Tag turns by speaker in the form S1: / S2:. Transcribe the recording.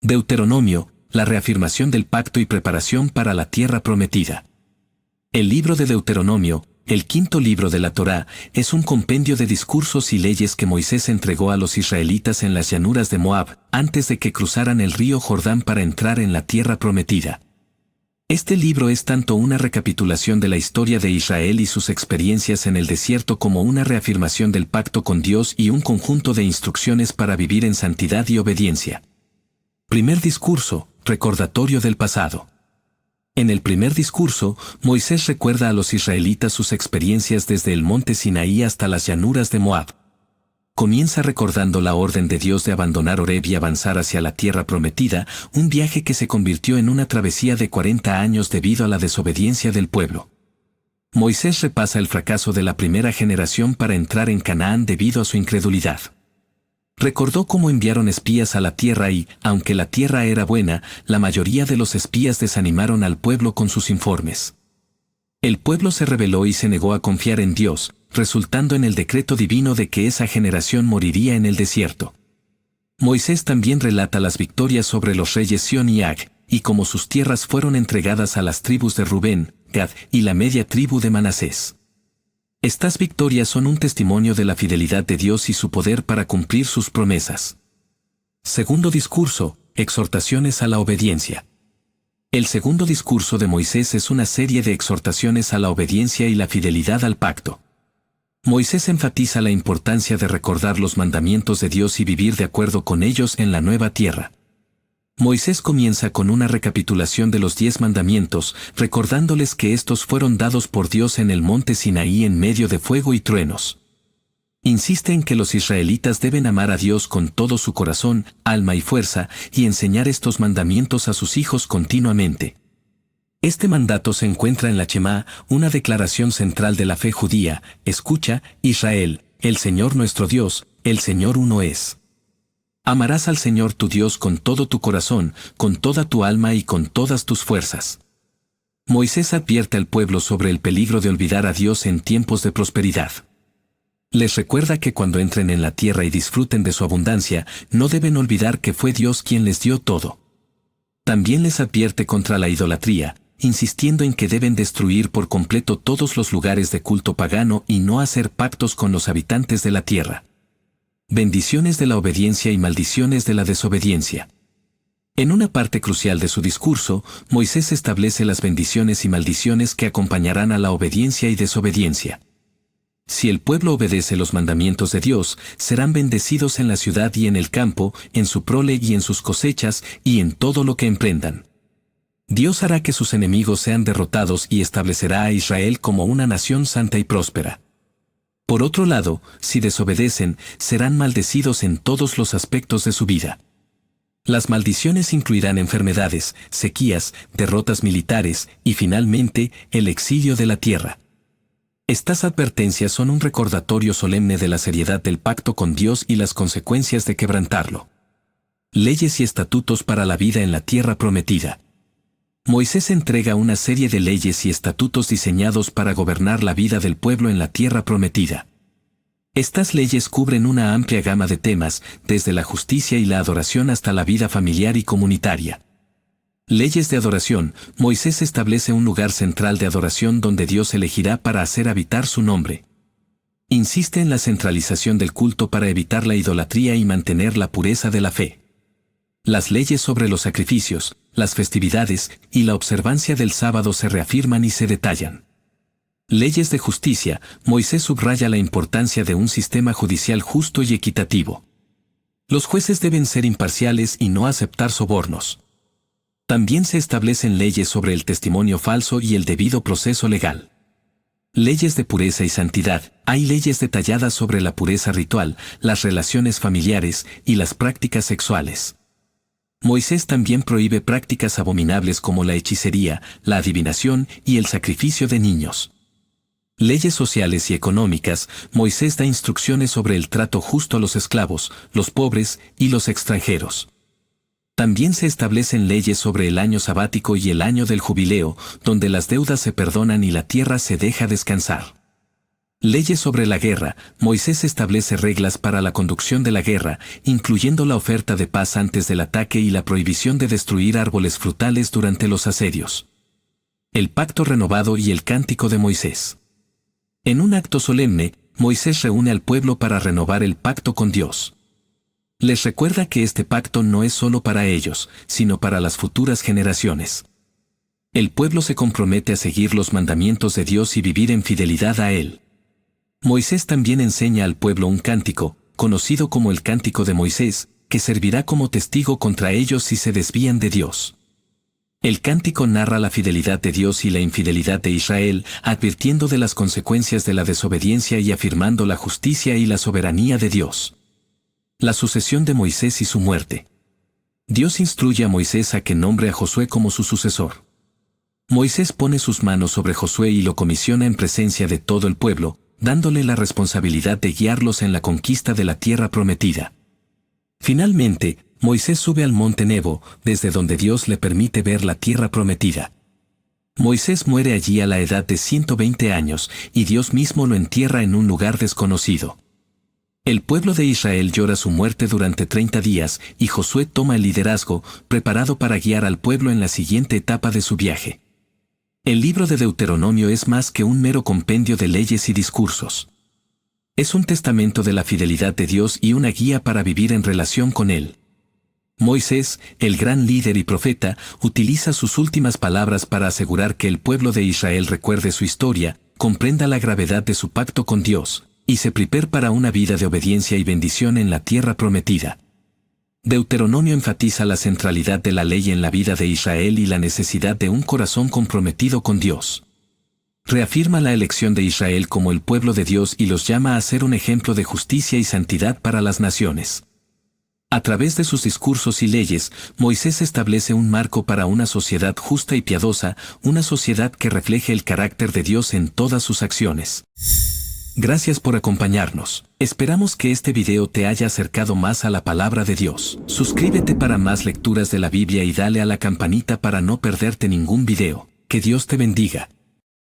S1: Deuteronomio, la reafirmación del pacto y preparación para la tierra prometida. El libro de Deuteronomio, el quinto libro de la Torá, es un compendio de discursos y leyes que Moisés entregó a los israelitas en las llanuras de Moab, antes de que cruzaran el río Jordán para entrar en la tierra prometida. Este libro es tanto una recapitulación de la historia de Israel y sus experiencias en el desierto como una reafirmación del pacto con Dios y un conjunto de instrucciones para vivir en santidad y obediencia. Primer discurso, recordatorio del pasado. En el primer discurso, Moisés recuerda a los israelitas sus experiencias desde el monte Sinaí hasta las llanuras de Moab. Comienza recordando la orden de Dios de abandonar Horeb y avanzar hacia la tierra prometida, un viaje que se convirtió en una travesía de 40 años debido a la desobediencia del pueblo. Moisés repasa el fracaso de la primera generación para entrar en Canaán debido a su incredulidad. Recordó cómo enviaron espías a la tierra y, aunque la tierra era buena, la mayoría de los espías desanimaron al pueblo con sus informes. El pueblo se rebeló y se negó a confiar en Dios, resultando en el decreto divino de que esa generación moriría en el desierto. Moisés también relata las victorias sobre los reyes Sión y Ag, y cómo sus tierras fueron entregadas a las tribus de Rubén, Gad y la media tribu de Manasés. Estas victorias son un testimonio de la fidelidad de Dios y su poder para cumplir sus promesas. Segundo discurso, exhortaciones a la obediencia. El segundo discurso de Moisés es una serie de exhortaciones a la obediencia y la fidelidad al pacto. Moisés enfatiza la importancia de recordar los mandamientos de Dios y vivir de acuerdo con ellos en la nueva tierra. Moisés comienza con una recapitulación de los 10 mandamientos, recordándoles que estos fueron dados por Dios en el monte Sinaí en medio de fuego y truenos. Insiste en que los israelitas deben amar a Dios con todo su corazón, alma y fuerza, y enseñar estos mandamientos a sus hijos continuamente. Este mandato se encuentra en la Shemá, una declaración central de la fe judía: escucha, Israel, el Señor nuestro Dios, el Señor uno es. Amarás al Señor tu Dios con todo tu corazón, con toda tu alma y con todas tus fuerzas. Moisés advierte al pueblo sobre el peligro de olvidar a Dios en tiempos de prosperidad. Les recuerda que cuando entren en la tierra y disfruten de su abundancia, no deben olvidar que fue Dios quien les dio todo. También les advierte contra la idolatría, insistiendo en que deben destruir por completo todos los lugares de culto pagano y no hacer pactos con los habitantes de la tierra. Bendiciones de la obediencia y maldiciones de la desobediencia. En una parte crucial de su discurso, Moisés establece las bendiciones y maldiciones que acompañarán a la obediencia y desobediencia. Si el pueblo obedece los mandamientos de Dios, serán bendecidos en la ciudad y en el campo, en su prole y en sus cosechas, y en todo lo que emprendan. Dios hará que sus enemigos sean derrotados y establecerá a Israel como una nación santa y próspera. Por otro lado, si desobedecen, serán maldecidos en todos los aspectos de su vida. Las maldiciones incluirán enfermedades, sequías, derrotas militares y finalmente, el exilio de la tierra. Estas advertencias son un recordatorio solemne de la seriedad del pacto con Dios y las consecuencias de quebrantarlo. Leyes y estatutos para la vida en la tierra prometida. Moisés entrega una serie de leyes y estatutos diseñados para gobernar la vida del pueblo en la tierra prometida. Estas leyes cubren una amplia gama de temas, desde la justicia y la adoración hasta la vida familiar y comunitaria. Leyes de adoración. Moisés establece un lugar central de adoración donde Dios elegirá para hacer habitar su nombre. Insiste en la centralización del culto para evitar la idolatría y mantener la pureza de la fe. Las leyes sobre los sacrificios, las festividades y la observancia del sábado se reafirman y se detallan. Leyes de justicia. Moisés subraya la importancia de un sistema judicial justo y equitativo. Los jueces deben ser imparciales y no aceptar sobornos. También se establecen leyes sobre el testimonio falso y el debido proceso legal. Leyes de pureza y santidad. Hay leyes detalladas sobre la pureza ritual, las relaciones familiares y las prácticas sexuales. Moisés también prohíbe prácticas abominables como la hechicería, la adivinación y el sacrificio de niños. Leyes sociales y económicas. Moisés da instrucciones sobre el trato justo a los esclavos, los pobres y los extranjeros. También se establecen leyes sobre el año sabático y el año del jubileo, donde las deudas se perdonan y la tierra se deja descansar. Leyes sobre la guerra. Moisés establece reglas para la conducción de la guerra, incluyendo la oferta de paz antes del ataque y la prohibición de destruir árboles frutales durante los asedios. El pacto renovado y el cántico de Moisés. En un acto solemne, Moisés reúne al pueblo para renovar el pacto con Dios. Les recuerda que este pacto no es solo para ellos, sino para las futuras generaciones. El pueblo se compromete a seguir los mandamientos de Dios y vivir en fidelidad a Él. Moisés también enseña al pueblo un cántico, conocido como el Cántico de Moisés, que servirá como testigo contra ellos si se desvían de Dios. El cántico narra la fidelidad de Dios y la infidelidad de Israel, advirtiendo de las consecuencias de la desobediencia y afirmando la justicia y la soberanía de Dios. La sucesión de Moisés y su muerte. Dios instruye a Moisés a que nombre a Josué como su sucesor. Moisés pone sus manos sobre Josué y lo comisiona en presencia de todo el pueblo, dándole la responsabilidad de guiarlos en la conquista de la tierra prometida. Finalmente, Moisés sube al monte Nebo, desde donde Dios le permite ver la tierra prometida. Moisés muere allí a la edad de 120 años, y Dios mismo lo entierra en un lugar desconocido. El pueblo de Israel llora su muerte durante 30 días, y Josué toma el liderazgo, preparado para guiar al pueblo en la siguiente etapa de su viaje. El libro de Deuteronomio es más que un mero compendio de leyes y discursos. Es un testamento de la fidelidad de Dios y una guía para vivir en relación con Él. Moisés, el gran líder y profeta, utiliza sus últimas palabras para asegurar que el pueblo de Israel recuerde su historia, comprenda la gravedad de su pacto con Dios, y se prepare para una vida de obediencia y bendición en la tierra prometida. Deuteronomio enfatiza la centralidad de la ley en la vida de Israel y la necesidad de un corazón comprometido con Dios. Reafirma la elección de Israel como el pueblo de Dios y los llama a ser un ejemplo de justicia y santidad para las naciones. A través de sus discursos y leyes, Moisés establece un marco para una sociedad justa y piadosa, una sociedad que refleje el carácter de Dios en todas sus acciones. Gracias por acompañarnos. Esperamos que este video te haya acercado más a la palabra de Dios. Suscríbete para más lecturas de la Biblia y dale a la campanita para no perderte ningún video. Que Dios te bendiga.